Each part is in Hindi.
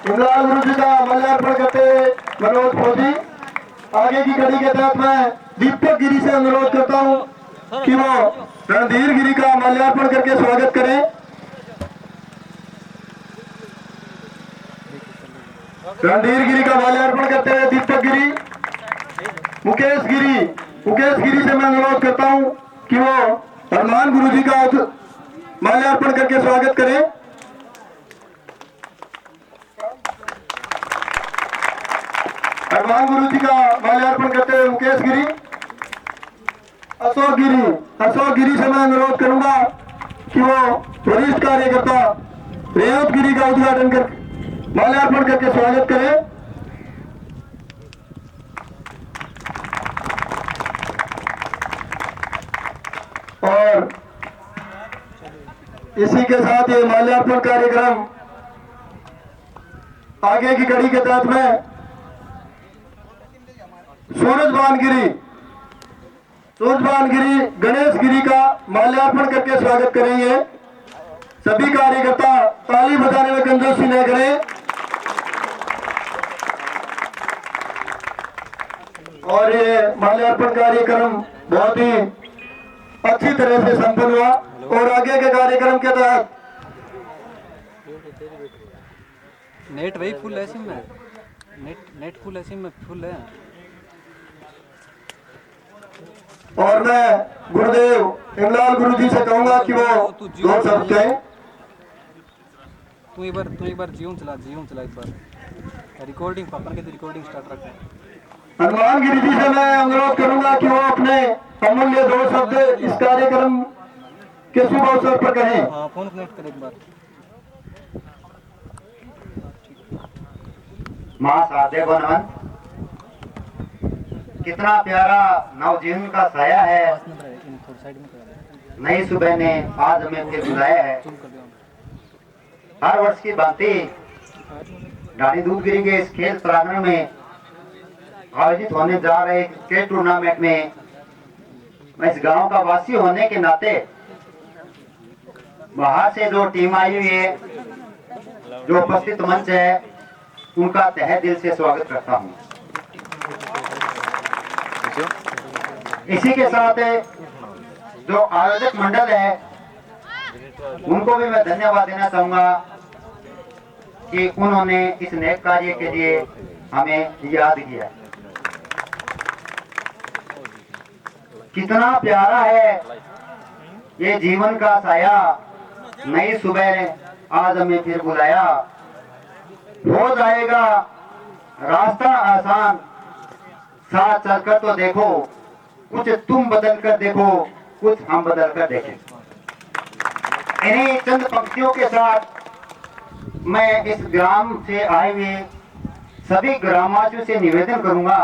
इमरान गुरु जी का माल्यार्पण करते मनोज फौजी। आगे की कड़ी के तहत मैं दीपक गिरी से अनुरोध करता हूं कि वो रणधीर गिरी का माल्यार्पण करके स्वागत करें। रणधीर गिरी का माल्यार्पण करते हुए दीपक गिरी। मुकेश गिरी से मैं अनुरोध करता हूं कि वो हनुमान गुरु जी का माल्यार्पण करके स्वागत करें। हनुमान गुरु जी का माल्यार्पण करते हुए मुकेश गिरी। अशोक गिरी से मैं अनुरोध करूंगा कि वो वरिष्ठ कार्यकर्ता रेवत गिरी का उद्घाटन कर माल्यार्पण करके स्वागत करें। और इसी के साथ ये माल्यार्पण कार्यक्रम आगे की कड़ी के तहत में सूरजभान गिरी गणेश गिरी का माल्यार्पण करके स्वागत करेंगे। सभी कार्यकर्ता ताली बजाने में कंजूसी न करें। और ये माल्यार्पण कार्यक्रम बहुत ही अच्छी तरह से संपन्न हुआ। और आगे के कार्यक्रम के तहत नेट वही फुल है सिम में, नेट फुल है सिम में फुल है। और मैं गुरुदेव इमलाल गुरु जी से कहूंगा कि वो दो शब्द कहें। तू एक बार जीवन चला एक बार रिकॉर्डिंग पापा के रिकॉर्डिंग स्टार्ट रखा। हनुमान गिरी जी से मैं अनुरोध करूंगा कि वो अपने अमूल्य दो शब्द इस कार्यक्रम के शुभ अवसर पर कहें। हाँ, फोन कनेक्ट कर एक बार। मां सादेव नमन। कितना प्यारा नवजीवन का साया है। नई सुबह ने आज हमें फिर बुलाया है। हर वर्ष की भांति ढाणी दूधगिरी के इस खेल प्रांगण में आयोजित होने जा रहे क्रिकेट टूर्नामेंट में मैं इस गांव का वासी होने के नाते बाहर से जो टीम आई हुई है, जो उपस्थित मंच है, उनका तहे दिल से स्वागत करता हूं। इसी के साथ जो आयोजक मंडल है उनको भी मैं धन्यवाद देना चाहूंगा कि उन्होंने इस नेक कार्य के लिए हमें याद किया। कितना प्यारा है ये जीवन का साया, नई सुबह आज हमें फिर बुलाया। हो जाएगा रास्ता आसान, साथ चलकर तो देखो, कुछ तुम बदल कर देखो, कुछ हम बदल कर देखें। इन्हीं चंद पंक्तियों के साथ मैं इस ग्राम से आए हुए सभी ग्रामवासियों से निवेदन करूंगा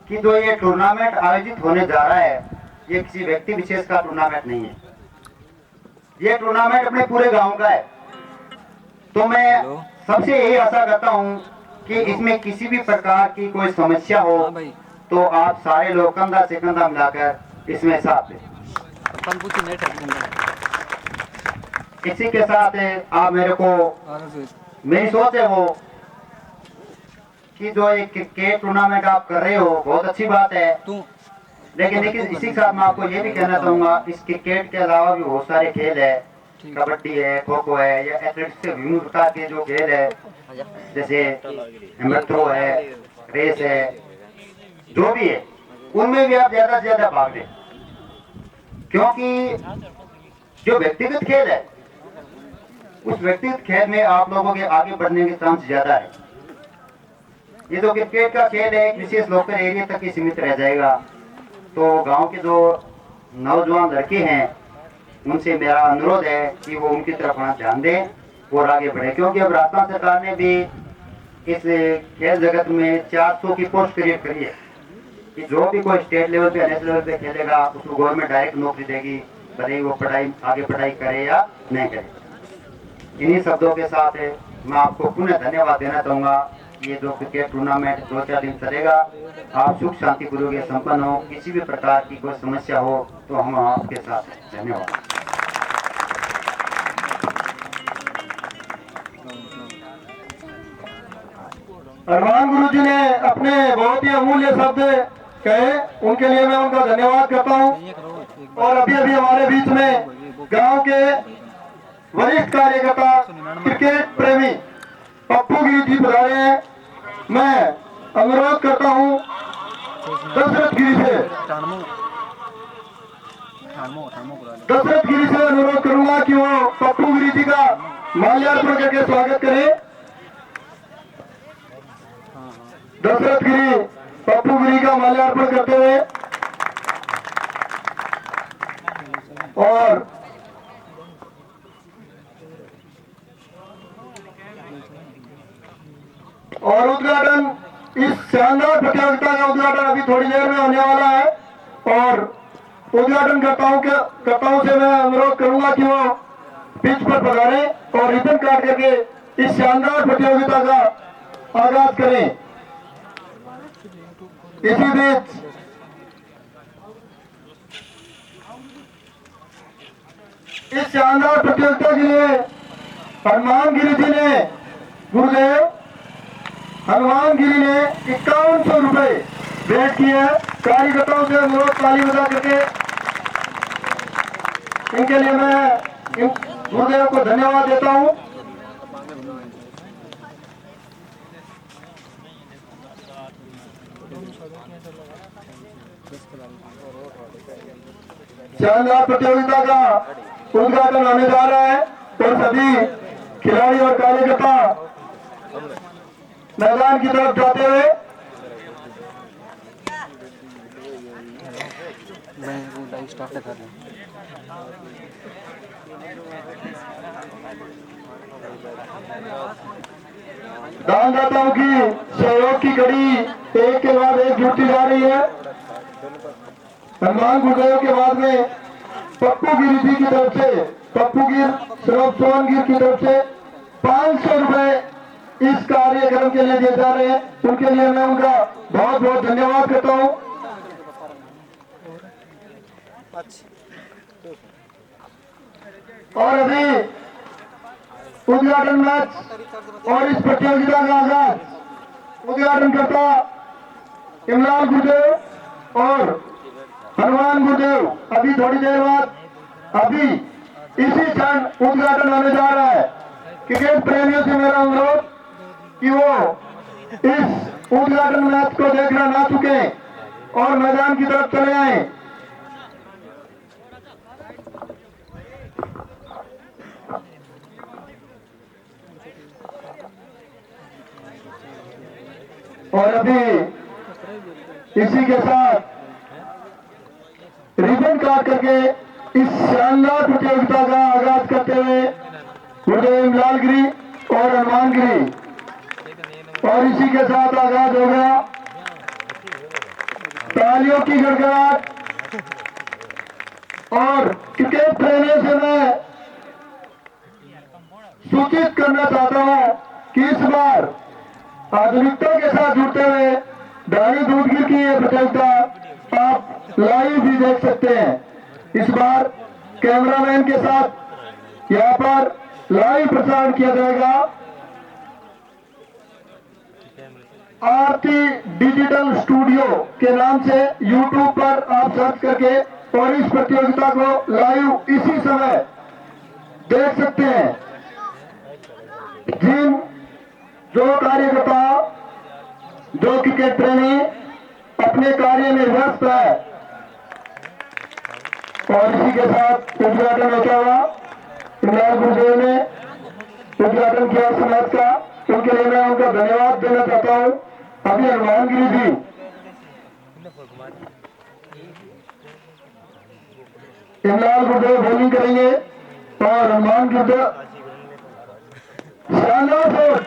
कि जो ये टूर्नामेंट आयोजित होने जा रहा है, ये किसी व्यक्ति विशेष का टूर्नामेंट नहीं है। ये टूर्नामेंट अपने पूरे गांव का है। तो मैं सबसे यही आशा करता हूं कि इसमें किसी भी प्रकार की कोई समस्या हो तो आप सारे लोग कंधा से कंधा मिलाकर इसमें साथ दें। इसी के साथ आप मेरे को मेरी सोच है वो कि जो ये क्रिकेट टूर्नामेंट आप कर रहे हो बहुत अच्छी बात है, लेकिन इसी के साथ मैं आपको ये भी कहना चाहूंगा इस क्रिकेट के अलावा भी बहुत सारे खेल है, कबड्डी है, खो खो है, या एथलेटिक्स से विभिन्न प्रकार के जो खेल है, जैसे थ्रो है, रेस है, जो भी है, उनमें भी आप ज्यादा से ज्यादा भाग लें। क्योंकि जो व्यक्तिगत खेल है उस व्यक्तिगत खेल में आप लोगों के आगे बढ़ने के चांस ज्यादा है। ये जो क्रिकेट का खेल है एक विशेष लोकल एरिया तक ही सीमित रह जाएगा। तो गांव के जो नौजवान लड़के हैं उनसे मेरा अनुरोध है कि वो उनकी तरफ ध्यान दें और आगे बढ़े। क्योंकि अब राजस्थान सरकार ने भी इस खेल जगत में 400 की पोस्ट क्रिएट करी है कि जो भी कोई स्टेट लेवल पे नेशनल लेवल पे खेलेगा उसको गवर्नमेंट डायरेक्ट नौकरी देगी, भले वो आगे पढ़ाई करे या नहीं करे। इन्हीं शब्दों के साथ मैं आपको पुनः धन्यवाद देना चाहूंगा ये जो क्रिकेट टूर्नामेंट 2-4 दिन चलेगा, आप सुख शांति पूर्वक ये संपन्न हो। किसी भी प्रकार की कोई समस्या हो तो हम आपके साथ हैं। धन्यवाद। अरमान गुरु जी ने अपने बहुत ही अमूल्य शब्द कहे, उनके लिए मैं उनका धन्यवाद करता हूं। और अभी अभी हमारे बीच में गांव के वरिष्ठ कार्यकर्ता क्रिकेट प्रेमी पप्पू गिरी जी पधारे हैं। मैं अनुरोध करता हूं दशरथ गिरी से अनुरोध करूंगा कि वो पप्पू गिरी जी का माल्यार्पण करके स्वागत करें। दशरथ गिरी पप्पू गिरी का माल्यार्पण करते हुए और उद्घाटन, इस शानदार प्रतियोगिता का उद्घाटन अभी थोड़ी देर में होने वाला है। और उद्घाटन करताओं से मैं अनुरोध करूंगा कि वो पिच पर पधारें और रिबन काट करके इस शानदार प्रतियोगिता का आगाज करें। इसी बीच इस शानदार प्रतियोगिता के लिए हनुमान गिरी जी ने गुरुदेव हनुमान गिरी ने 5100 रुपए भेंट किए हैं। कार्यकर्ताओं से अनुरोध ताली बजा करके इनके लिए मैं गुरुदेव को धन्यवाद देता हूं। शानदार प्रतियोगिता का उद्घाटन होने जा रहा है और सभी खिलाड़ी और कार्यकर्ता मैदान की तरफ जाते हुए दानदाताओं की सहयोग की कड़ी एक के बाद एक जुड़ती जा रही है। हनुमान गुरुदेव के बाद में पप्पू गिरी जी की तरफ से, पप्पू गिर सौरभ सोन गिर की तरफ से 500 रुपए इस कार्यक्रम के लिए दिए जा रहे हैं। उनके लिए मैं उनका बहुत बहुत धन्यवाद करता हूं। और अभी उद्घाटन मैच और इस प्रतियोगिता का आगाज उद्घाटन करता इमरान गुरुदेव और हनुमान गुरुदेव अभी थोड़ी देर बाद अभी इसी क्षण उद्घाटन होने जा रहा है। क्रिकेट प्रेमियों से मेरा अनुरोध कि वो इस उद्घाटन मैच को देखना ना चुके और मैदान की तरफ चले आए। और अभी इसी के साथ रिबन काट करके इस शानदार प्रतियोगिता का आगाज करते हुए गुरुदेव इमलाल गिरी और हनुमान गिरी, और इसी के साथ आगाज हो गया। तालियों की गड़गड़ाहट। और क्रिकेट प्रेमियों से मैं सूचित करना चाहता हूं कि इस बार आधुनिकता के साथ जुड़ते हुए दानी दूधगिर की यह प्रतियोगिता आप लाइव भी देख सकते हैं। इस बार कैमरामैन के साथ यहाँ पर लाइव प्रसारण किया जाएगा। आरती डिजिटल स्टूडियो के नाम से यूट्यूब पर आप सर्च करके और इस प्रतियोगिता को लाइव इसी समय देख सकते हैं। जो कार्यकर्ता, जो क्रिकेट प्रेमी अपने कार्य में व्यस्त है। और इसी के साथ उद्घाटन होता हुआ इमरान गुरुदेव ने उद्घाटन किया इस मैच का, उनके लिए मैं उनका धन्यवाद देना चाहता हूं। अभी हनुमान गिरी जी इमरान गुरुदेव बॉलिंग करेंगे और हनुमान गुरुदेव शानदार शॉट,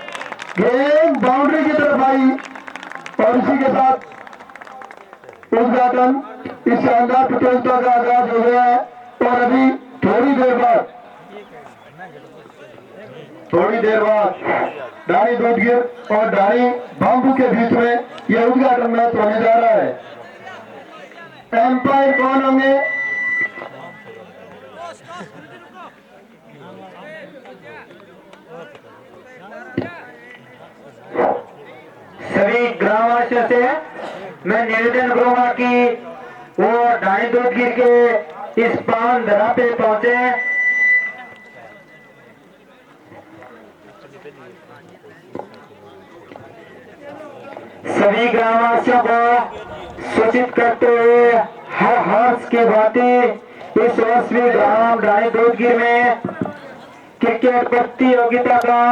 गेंद बाउंड्री की तरफ आई और इसी के साथ उद्घाटन इस शानदार प्रतियोगिता का आगाज हो गया है। और अभी थोड़ी देर बाद थोड़ी देर बाद डानी दूधगिर और डानी बाम्बू के बीच में यह उद्घाटन मैच होने जा रहा है। एम्पायर कौन होंगे? सभी ग्रामवासियों से मैं निवेदन करूंगा कि वो डानी दूधगिर के इस पावन धरा पे पहुंचे। सभी ग्रामवासियों को सूचित करते हुए हर हर्ष के भांति इस वर्षवीं ग्राम डानी दूधगिर में क्रिकेट प्रतियोगिता का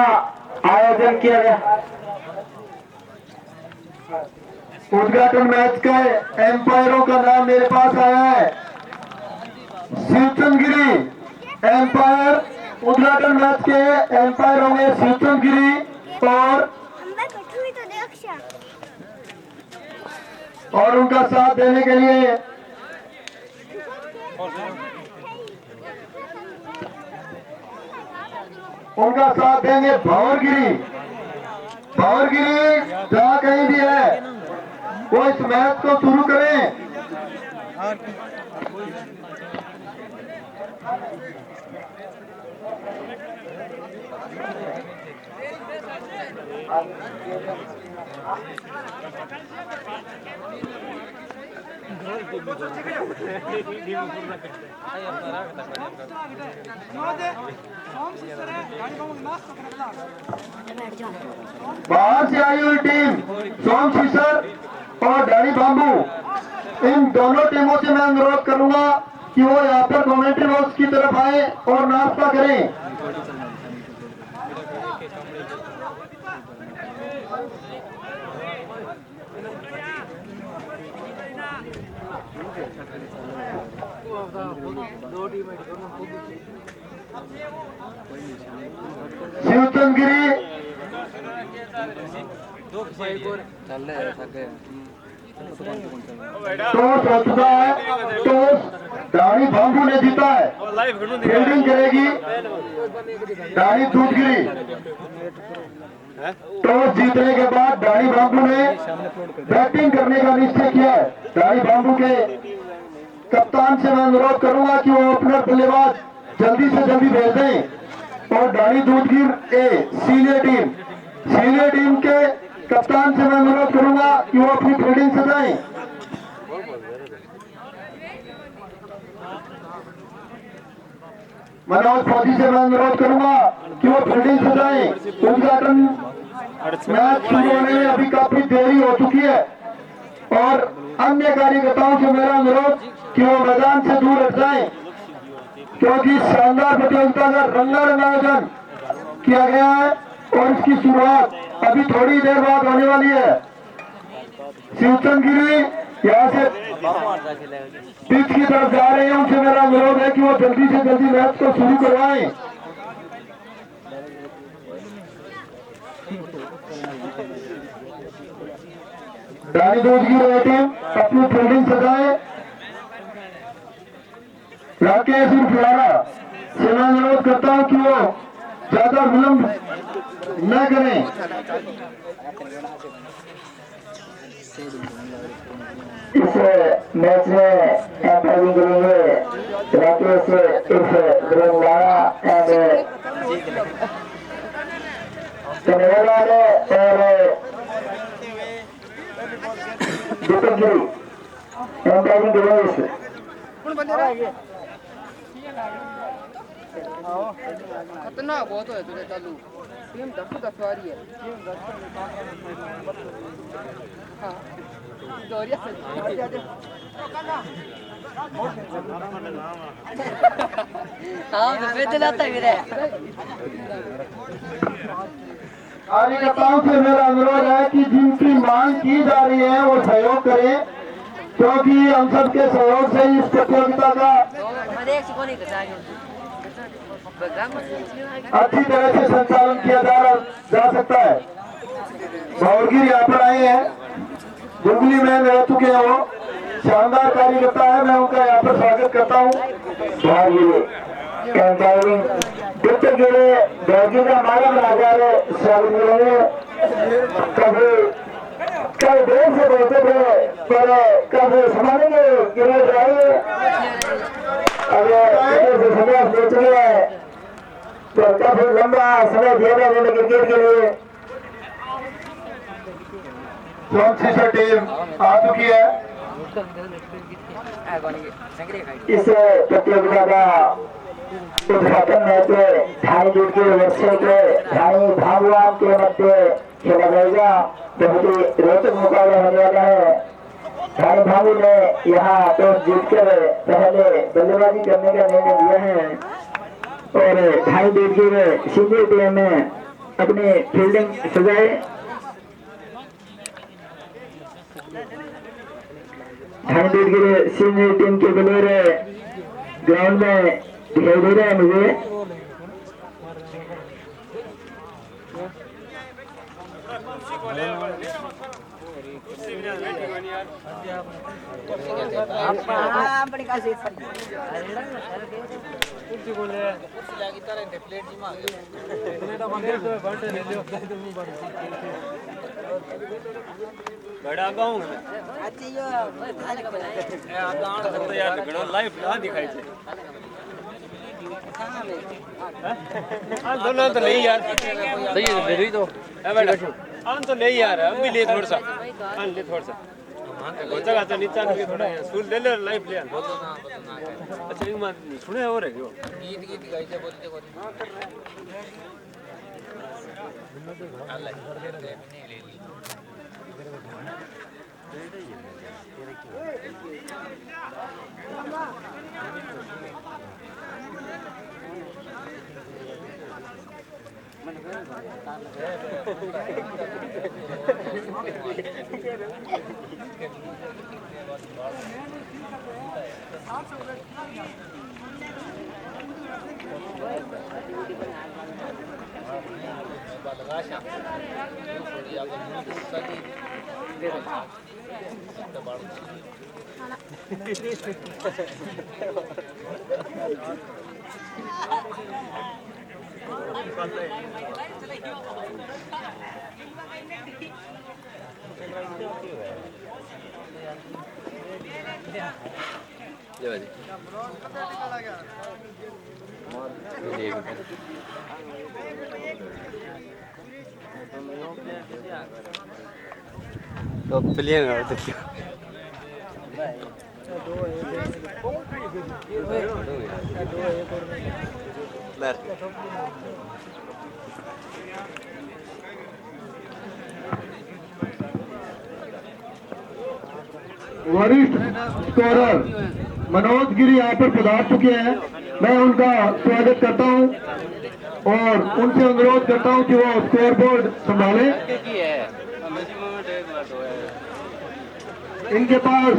आयोजन किया गया। उद्घाटन मैच के एम्पायरों का नाम मेरे पास आया है। शिवचंद गिरी एम्पायर, उद्घाटन मैच के एम्पायर होंगे शिवचंद गिरी और उनका साथ देने के लिए उनका साथ देंगे भावरगिरी। भावरगिरी जहाँ कहीं भी है वो इस मैच को शुरू करें। बाहर से आई हुई टीम सोम सीसर और डानी बाम्बू, इन दोनों टीमों से मैं अनुरोध करूंगा कि वो यहाँ पर कमेंट्री बॉक्स की तरफ आए और नाश्ता करें। शिवचंद गिरी टॉस हो चुका है। टॉस डानी बाम्बू ने जीता है। फील्डिंग करेगी डानी दूधगिरी। टॉस जीतने के बाद डानी बाम्बू ने बैटिंग करने का निश्चय किया है। डानी बाम्बू के कप्तान से मैं अनुरोध करूंगा कि वो ओपनर बल्लेबाज जल्दी से जल्दी भेज दें और डानी दूधगिर सीनियर टीम के कप्तान से मैं अनुरोध करूंगा कि वो अपनी फील्डिंग सजाएं। मनोज फौजी से मैं अनुरोध करूंगा कि वो फील्डिंग सजाएं। उद्घाटन मैच शुरू होने में अभी काफी देरी हो चुकी है और अन्य कार्यकर्ताओं से मेरा अनुरोध कि वो मैदान से दूर हट जाएं, क्योंकि शानदार प्रतियोगिता का रंगारंग आयोजन किया गया है और इसकी शुरुआत अभी थोड़ी देर बाद होने वाली है। शिवचंद गिरी यहाँ से पिच की तरफ जा रहे हैं, उनसे मेरा अनुरोध है कि वो जल्दी से जल्दी मैच को शुरू करवाएं। डानी दूधगिर टीम अपनी फील्डिंग सजाए। राकेश उर्फियारा से मैं अनुरोध करता हूं कि वो ज्यादा विलंब न करें। इस मैच में एम्पायरिंग करेंगे राकेश उर्फ गुरुवारा एंड धन्यवाद और दीपक गिरी एम्पायरिंग करेंगे। खतरनाक बहुत है तुझे चालू टीम 10 वारी है। हाँ दोरिया हाँ दिलाता है मेरे। कार्यकर्ताओं से मेरा अनुरोध है कि जिनकी मांग की जा रही है वो सहयोग करें, क्योंकि हम सबके सहयोग से इस प्रतियोगिता का अच्छी तरह से संचालन किया जा सकता है। भावरगिर यहाँ पर आए हैं, जुगली में रह चुके हैं, वो शानदार कार्यकर्ता है, मैं उनका यहाँ पर स्वागत करता हूँ। जितने गिरे भौजी का माला बना जाए स्वागत करेंगे। कभी कई देर से बोलते थे पर कभी संभालेंगे गिरे जाइए अगर समय सोच रहे हैं तो काफी लंबा समय दिया जाने क्रिकेट के लिए। कौन सी से टीम आ चुकी है? इस प्रतियोगिता का उद्घाटन मैच ढाई दूर के वर्षों के ढाई भागवान के मध्य खेला जाएगा। बहुत ही रोचक मुकाबला होने वाला है। ढाई भागों ने यहाँ टॉस जीतकर पहले बल्लेबाजी करने का निर्णय लिया है और ढाई दूर के सीनियर टीम में अपनी फील्डिंग सजाए। ढाई दूर के सीनियर टीम के प्लेयर ग्राउंड में दिखाई दे रहा है मुझे। बड़ा गाँव लाइफ दिखाई दोनों तो नहीं यार सही तो तो नहीं यार अब भी ले थोड़ा सा ले थोड़ा सा जगह तो नीचा थोड़ा स्कूल ले ले लाइफ ले अच्छा सुने हो रहे हो गीत गीत गाई से बोलते तो प्लेयर देखियो वरिष्ठ स्कोरर मनोज गिरी यहाँ पर पधार चुके हैं। मैं उनका स्वागत करता हूँ और उनसे अनुरोध करता हूँ कि वो स्कोर बोर्ड संभालें। इनके पास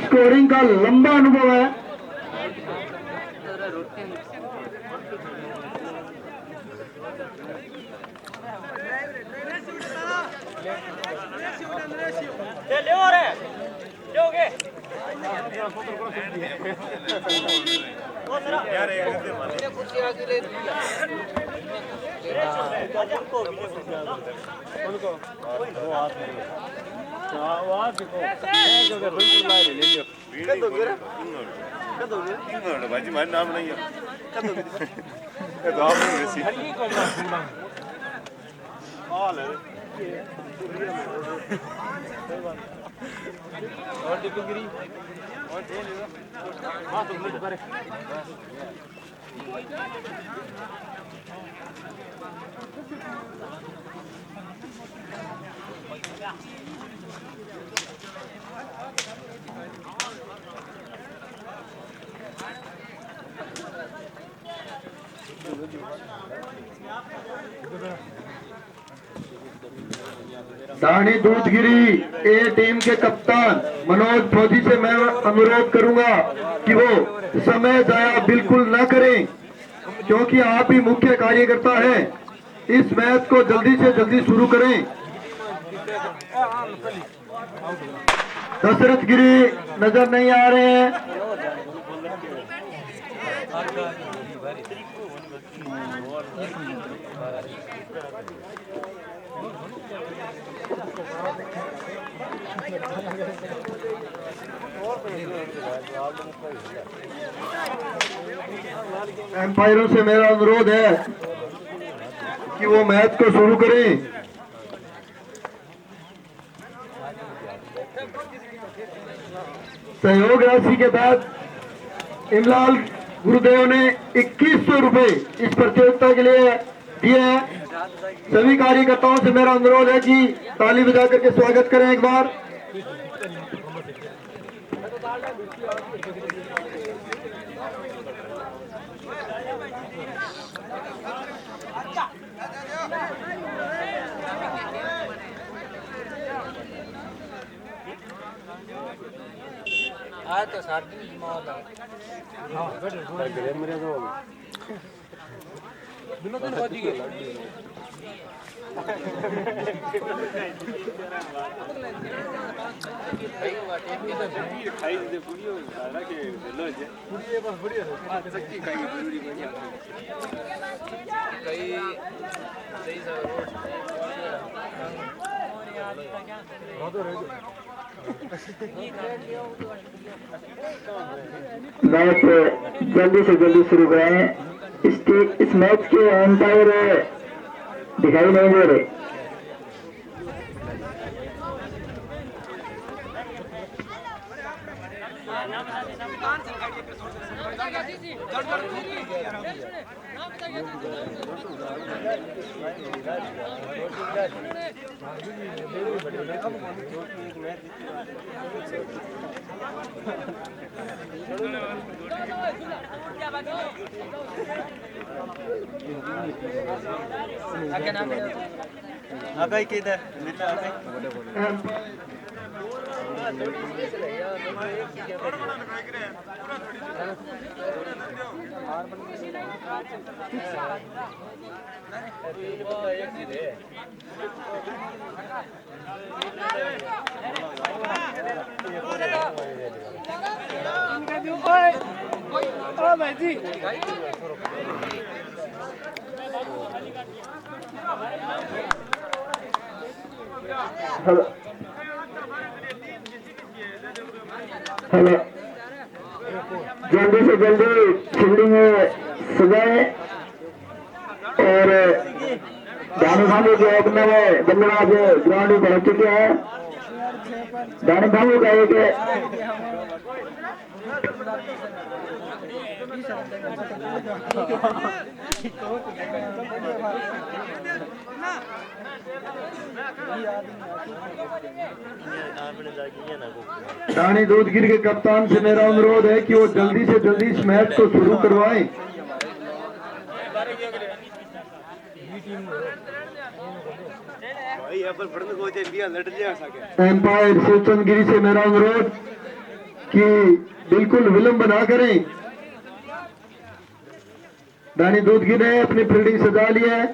स्कोरिंग का लंबा अनुभव है। भाजी मारे नाम नहीं दानी दूधगिरी ए टीम के कप्तान मनोज फौजी से मैं अनुरोध करूंगा कि वो समय जाया बिल्कुल न करें, क्योंकि आप ही मुख्य कार्यकर्ता हैं। इस मैच को जल्दी से जल्दी शुरू करें। दशरथ गिरी नजर नहीं आ रहे हैं। एम्पायरों से मेरा अनुरोध है कि वो मैच को शुरू करें। सहयोग राशि के बाद इमलाल गुरुदेव ने 2100 रुपए इस प्रतियोगिता के लिए दिए हैं। सभी कार्यकर्ताओं से मेरा अनुरोध है कि ताली बजा करके स्वागत करें एक बार। तो मैच जल्दी से जल्दी शुरू करें। इस मैच के एम्पायर दिखाई नहीं दे रहे। आगे किधर हेलो, जल्दी से जल्दी फील्डिंग सजाए और दानी भांगू के ओपनर बल्लेबाज ग्राउंड में पहुंच चुके हैं। दानी भांगू का एक रानी दूधगिर के कप्तान से मेरा अनुरोध है कि वो जल्दी से जल्दी इस मैच को शुरू करवाएं। एम्पायर शिवचंद गिरी से मेरा अनुरोध कि बिल्कुल विलंब ना करें। रानी दूधगिर ने अपनी फील्डिंग सजा ली है।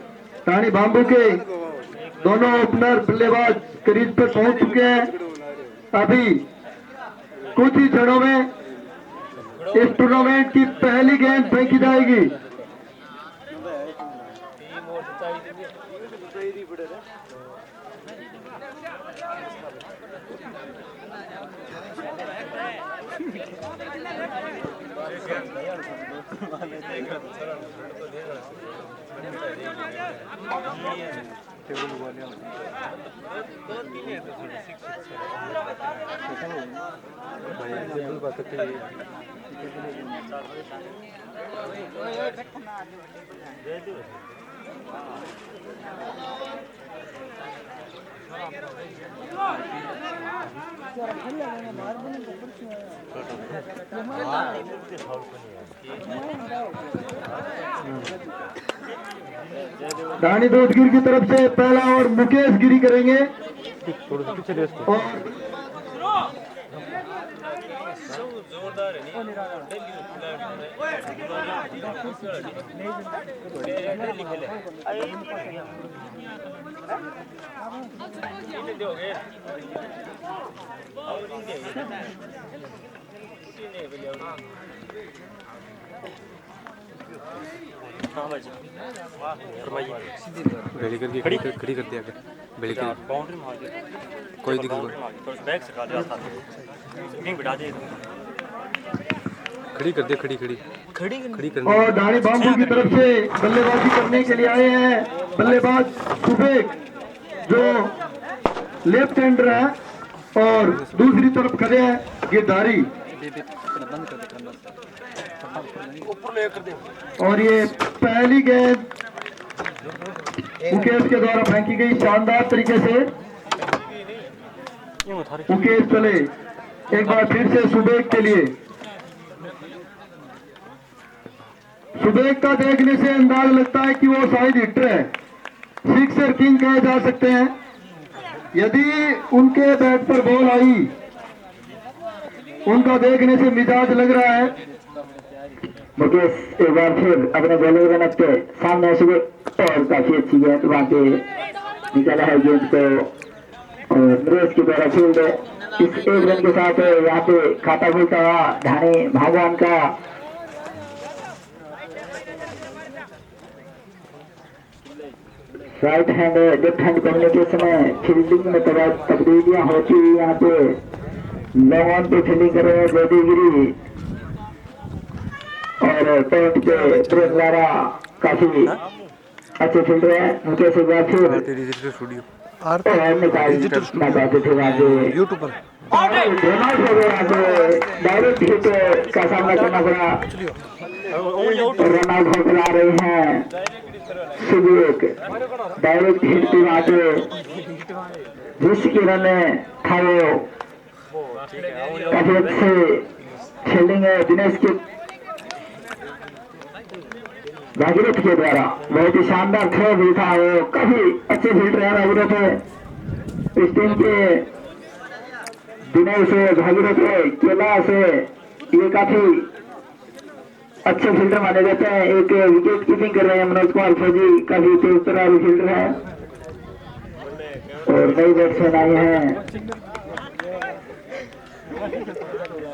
रानी बाम्बू के दोनों ओपनर बल्लेबाज क्रीज पर पहुंच चुके हैं। अभी कुछ ही क्षणों में इस टूर्नामेंट की पहली गेंद फेंकी जाएगी। रानी दूधगिर की तरफ से पहला और मुकेश गिरी करेंगे और बेली करके खड़ी कर दिया बेली कर बाउंड्री मार दे कोई दिक्कत नहीं थोड़ा बैक सका दे आस्था नहीं बिठा दे खड़ी कर दे खड़ी करनी और दाढ़ी बाम्बू की तरफ से बल्लेबाजी करने के लिए आए हैं बल्लेबाज सुबेक जो लेफ्ट हैंडर है और दूसरी तरफ खड़े हैं गिरधारी। और ये पहली गेंद मुकेश के द्वारा फेंकी गई शानदार तरीके से। मुकेश चले एक बार फिर से सुबेक के लिए। सुबेक का देखने से अंदाज लगता है कि वो शायद हिटर है, सिक्सर किंग कहे जा सकते हैं। यदि उनके बैट पर बॉल आई, उनका देखने से मिजाज लग रहा है। मुकेश एक बार फिर अपने बॉलिंग रन के सामने सुबह और काफी अच्छी गेंद वहां पे निकाला है गेंद को और नरेश की द्वारा फील्ड इस एक रन के साथ यहाँ पे खाता खुलता हुआ ढाणी भगवान का। Right hand left hand communication में फील्डिंग में तब्दीलियां होती हुई यहाँ पे लॉन्ग ऑन पे फील्डिंग कर रहे हैं गोदीगिरी और पॉइंट पे प्रेमलारा काफी अच्छे फील्डर है। मुकेश एक बार फिर निकालते थे वहाँ पे यूट्यूब पर डायरेक्ट हिट का सामना करना पड़ा। रन आउट होकर आ रहे हैं सुबेक डायरेक्ट हिट की बात जिसकी रन था वो काफी अच्छे फील्डिंग है दिनेश की भागीरथ के द्वारा बहुत ही शानदार थ्रो भी था। वो काफी अच्छे फील्डर है भागीरथ इस टीम के दिनेश भागीरथ केला से ये काफी अच्छे फील्डर माने जाते हैं। एक विकेट कीपिंग कर रहे हैं मनोज कुमार फौजी, काफी तेज तरारी फील्डर है और नई बैट्समैन आई हैं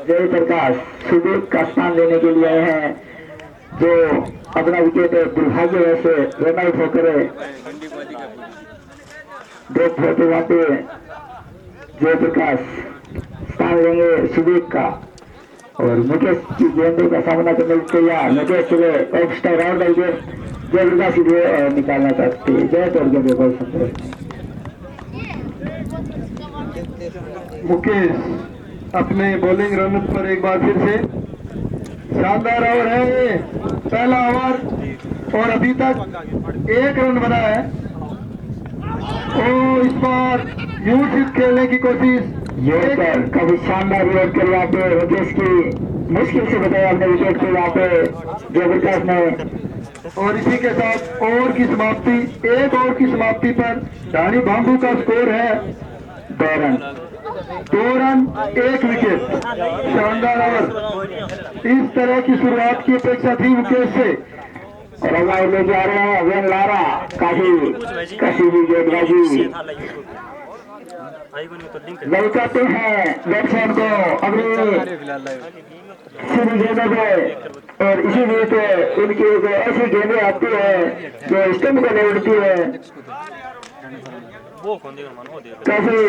जय प्रकाश सुबेक का स्थान लेने के लिए आए हैं जो अपना विकेट दुर्भाग्य से रन आउट होकर ड्रॉप होते वहां पे जय प्रकाश स्थान लेंगे सुबेक का और मुकेश की गेंदों का सामना करने के तैयार। मुकेश चले ऑफ स्टार राउंड जय प्रकाश की निकालना चाहते जय तोड़ के बहुत सुंदर। मुकेश अपने बॉलिंग रन पर एक बार फिर से शानदार ओवर है ये पहला ओवर और अभी तक एक रन बना है। और इस बार यूं खेलने की कोशिश कभी शानदार विकेट कर यहाँ पे मुकेश की मुश्किल से बताया अपने विकेट को यहाँ पे जयप्रकाश ने। और इसी के साथ ओवर की समाप्ति एक ओवर की समाप्ति पर ढाणी बाम्बू का स्कोर है 2 रन 1 विकेट। शानदार ओवर। इस तरह की शुरुआत की अपेक्षा थी मुकेश से। और हमारे लेके आ रहे हैं वेन लारा काफी कसी हुई गेंदबाजी ललचाते हैं बैट्समैन को अपनी सीधी गेंदों पे और इसी बीच उनकी एक ऐसी गेंदें आती है जो स्टंप को ले उड़ती है। काफी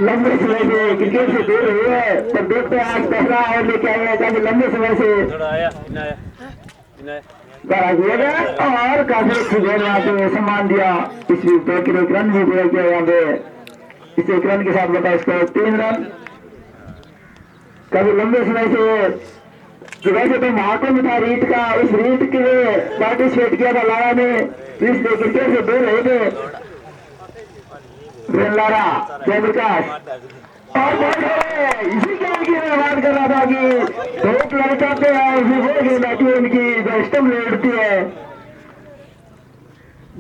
लंबे समय से क्रिकेट से दूर रही है पर देखते हैं आज पहला ओवर लेके आए हैं काफी लंबे समय से और काफी अच्छी गेंद यहाँ पे सम्मान दिया। इस बीच एक रन भी दिया गया यहाँ पे इस एक रन के साथ बता इसको 3 रन। काफी लंबे समय से वैसे तो महाकुंभ में था रीट का उस रीट के लिए पार्टिसिपेट किया था लारा ने इसलिए क्रिकेट से दूर रहे थे लारा जयप्रकाश और इसी गेंद की मैं बात कर रहा था कि बहुत लड़काते हैं वो गेंद आती है उनकी जो स्टंप ले उड़ती है।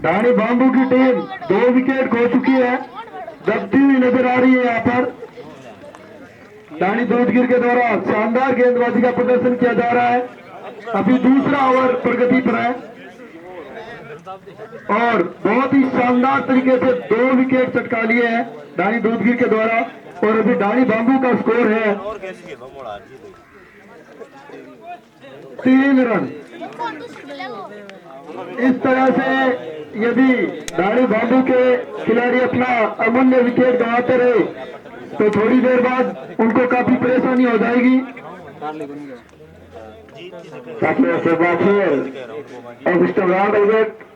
ढाणी बाम्बू की टीम 2 विकेट खो चुकी है, दबती हुई नजर आ रही है। यहाँ पर ढाणी दूधगिर के द्वारा शानदार गेंदबाजी का प्रदर्शन किया जा रहा है। अभी दूसरा ओवर प्रगति पर है और बहुत ही शानदार तरीके से 2 विकेट चटका लिए हैं ढाणी दूधगिर के द्वारा। और अभी डाणी बांबू का स्कोर है 3 रन। इस तरह से यदि डाणी बांबू के खिलाड़ी अपना अमूल्य विकेट गंवाते रहे तो थोड़ी देर बाद उनको काफी परेशानी हो जाएगी। काफी अच्छे बात है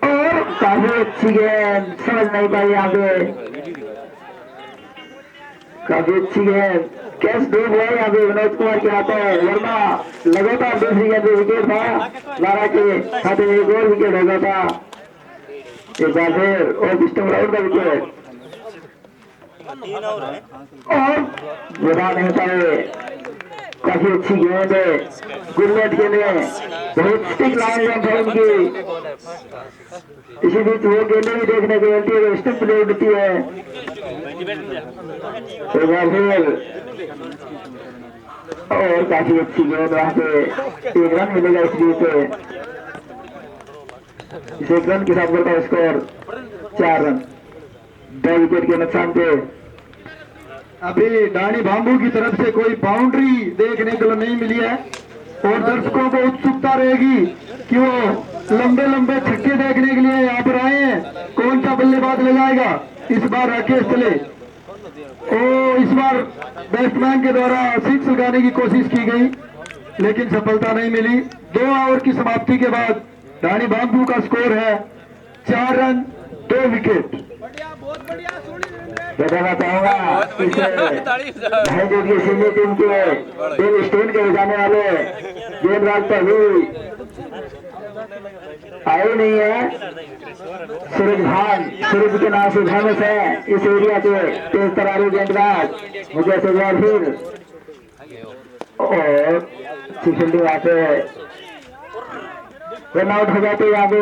और काफी अच्छी गेंद, समझ नहीं पाई यहाँ पे, काफी अच्छी गेंद, कैच डूब है यहाँ पे विनोद कुमार के हाथों, वरना लगातार दूसरी गेंद विकेट था लारा के खाते में, एक और विकेट हो गया था। एक बार फिर और विष्णु राउंड का विकेट और बुरा नहीं पाए, काफी अच्छी गेंद है गुरमीत के लिए, बहुत स्टिक लाइन लेंथ है उनकी। इसी बीच वो गेंदें भी देखने को मिलती है, स्टिक प्ले उड़ती है। एक बार फिर और काफी अच्छी गेंद, वहां पे 1 रन मिलेगा इस बीच। इस 1 रन के साथ बढ़ता स्कोर 4 रन, 2 विकेट के नुकसान पे। अभी डाणी बांबू की तरफ से कोई बाउंड्री देखने को नहीं मिली है और दर्शकों को उत्सुकता रहेगी कि वो लंबे लंबे छक्के देखने के लिए यहाँ पर आए हैं। कौन सा बल्लेबाज लगाएगा इस बार? राकेश चले और इस बार बैट्समैन के द्वारा 6 लगाने की कोशिश की गई लेकिन सफलता नहीं मिली। 2 ओवर की समाप्ति के बाद डाणी बांबू का स्कोर है 4 रन 2 विकेट। बताना चाहूंगा सीनियर टीम के टीम स्टोन के बजाने वाले गेंदबाज तो अभी आए नहीं है। सूरज भान, सूरज के नाम से फेमस है इस एरिया के तेज तरारी गेंदबाज, मुझे से बार फिर और फील्डिंग वहां पे रन आउट हो जाते यहाँ पे।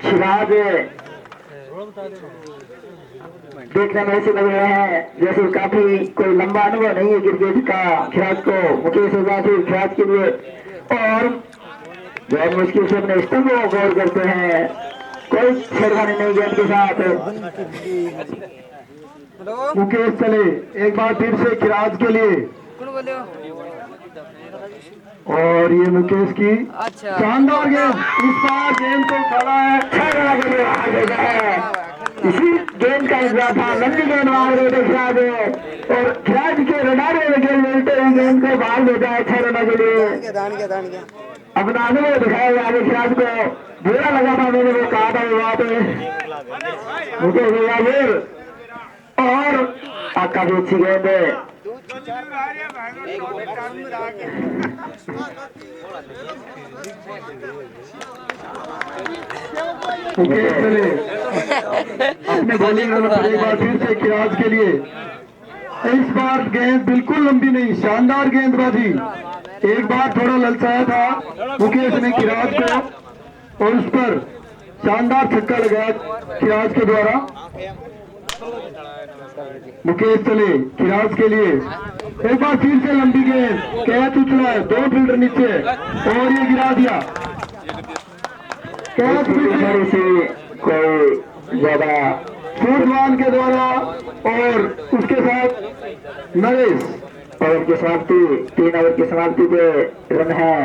शिराज देखने में ऐसे लग रहे हैं जैसे काफी कोई लंबा अनुभव नहीं है क्रिकेट का खिराज को। मुकेश फिर खिराज के लिए और बहुत मुश्किल से अपने स्टंप को गौर करते हैं, कोई छेड़खानी नहीं गेंद के साथ। मुकेश चले एक बार फिर से खिराज के लिए और ये मुकेश की शानदार गेंद, इस बार गेंद को खड़ा है। इसी गेंद का इंतजार था, लंबी गेंद मांग रहे थे खिराज और खिराज के रडार में गेंद मिलते हुए गेंद को बाहर भेजा है 6 रनों के लिए। अपना अनुभव दिखाया आगे खिराज को, बुरा लगा था, मैंने वो कहा था वहां पे मुकेश और आपका भी अच्छी गेंद है। अपने बॉलिंग एक बार फिर से खिराज के लिए। इस बार गेंद बिल्कुल लंबी नहीं, शानदार गेंदबाजी। एक बार थोड़ा ललचाया था मुकेश ने खिराज को और उस पर शानदार छक्का लगाया खिराज के द्वारा। मुकेश चले खिराज के लिए, एक बार फिर से लंबी गेंद, कैच उछला है 2 फील्डर नीचे और ये गिरा दिया। कैच से कोई ज्यादा सूरजवान के द्वारा और उसके साथ नरेश ओवर की समाप्ति, 3 ओवर की समाप्ति पे रन है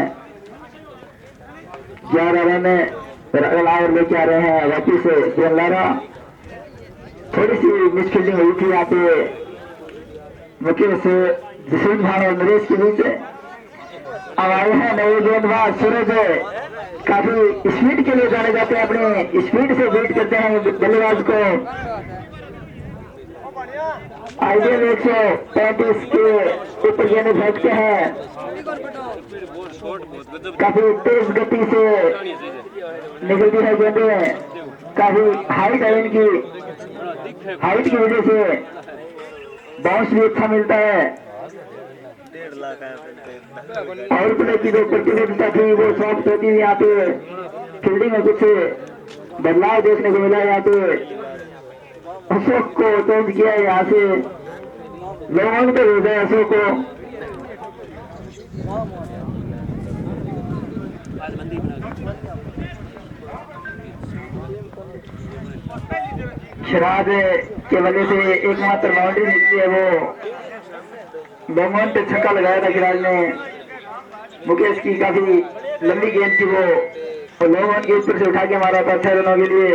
11 रन अगला ओवर लेके आ रहे हैं वापिस से गेंद लारा। थोड़ी सी मिसफील्डिंग हुई थी यहाँ पे मुकेश जसवीन भान और नरेश के बीच। अब आए हैं नए गेंदबाज सूरज, काफी स्पीड के लिए जाने जाते हैं, अपने स्पीड से बीट करते हैं बल्लेबाज को। आईपीएल 135 के ऊपर गेंद फेंकते हैं, काफी तेज गति से निकलती है गेंदें, काफी हाइट है इनकी, हाइट की वजह से बाउंस भी अच्छा मिलता है। और प्ले की जो प्रतिबद्धता थी वो समाप्त होती है। यहाँ पे फील्डिंग में कुछ बदलाव देखने को मिला। यहाँ पे अशोक को चेंज किया, यहाँ से लोगों पे भेजा है अशोक को। शराब के वजह से एकमात्र बाउंड्री निकली है, वो बेमौन पे छक्का लगाया था खिलाड़ी ने। मुकेश की काफी लंबी गेंद थी, वो लॉन्ग ऑन के ऊपर से उठा के मारा था 6 रनों के लिए।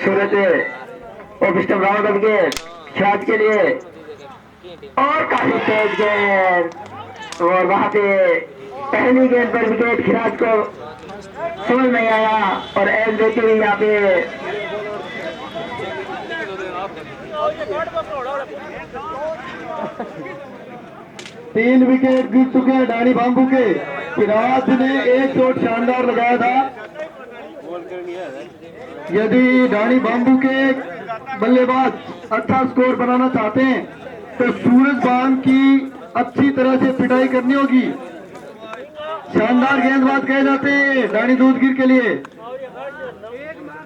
सूरज और पिस्टन राउंड अप के शॉट के लिए और काफी तेज गेंद, और वहां पे पहली गेंद पर विकेट खिराज को समझ नहीं आया और एज देते हुए यहाँ पे 3 विकेट गिर चुके हैं डानी बाम्बू के। खिराज ने एक शॉट शानदार लगाया था। यदि डानी बाम्बू के बल्लेबाज अच्छा स्कोर बनाना चाहते हैं तो सूरज बांग की अच्छी तरह से पिटाई करनी होगी। शानदार गेंदबाज कहे जाते हैं डानी दूधगिर के लिए।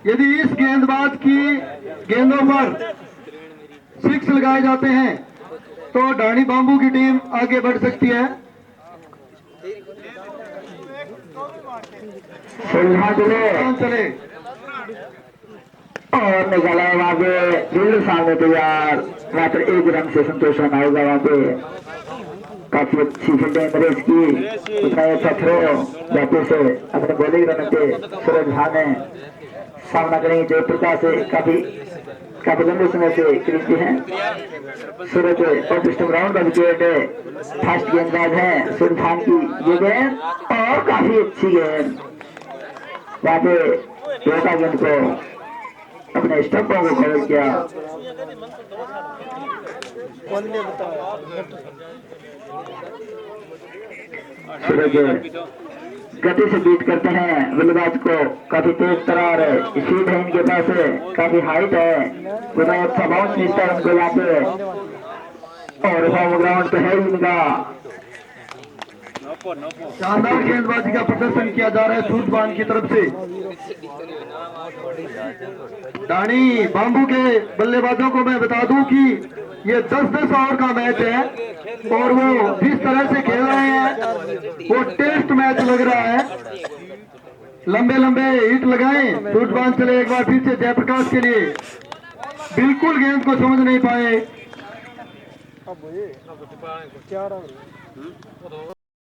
यदि इस गेंदबाज की गेंदों पर 6 लगाए जाते हैं तो डानी बाम्बू की टीम आगे बढ़ सकती है। चले और निकाला है वहां पे बिल्कुल सामने तैयार, मात्र 1 रन से संतोष रन आएगा। वहां पे काफी अच्छी फील्डिंग नरेश की, उतना अच्छा थ्रो जाते से अपने बॉलिंग रन पे सूरज भान ने सामना करेंगे। जयप्रकाश से काफी लंबे समय से क्रीज हैं सूरज और सिस्टम राउंड का विकेट। फास्ट गेंदबाज है सूरज भान की ये गेंद और काफी अच्छी गेंद, वहां पे रोका गेंद को अपने स्टंपों को कवर किया। सूरज गति से बीट करते हैं बल्लेबाज को, काफी तेज तरार स्पीड है इनके पास, काफी हाइट है, बड़ा अच्छा बाउंस मिलता है उनको यहाँ पे। और होम ग्राउंड तो है इनका। शानदार गेंदबाजी का प्रदर्शन किया जा रहा है सूरजबान की तरफ से। डानी बाम्बू के बल्लेबाजों को मैं बता दूं कि ये 10-10 ओवर का मैच है और वो जिस तरह से खेल रहे हैं वो टेस्ट मैच लग रहा है। लंबे लंबे हिट लगाएं सूरजबान। चले एक बार फिर से जयप्रकाश के लिए, बिल्कुल गेंद को समझ नहीं पाए।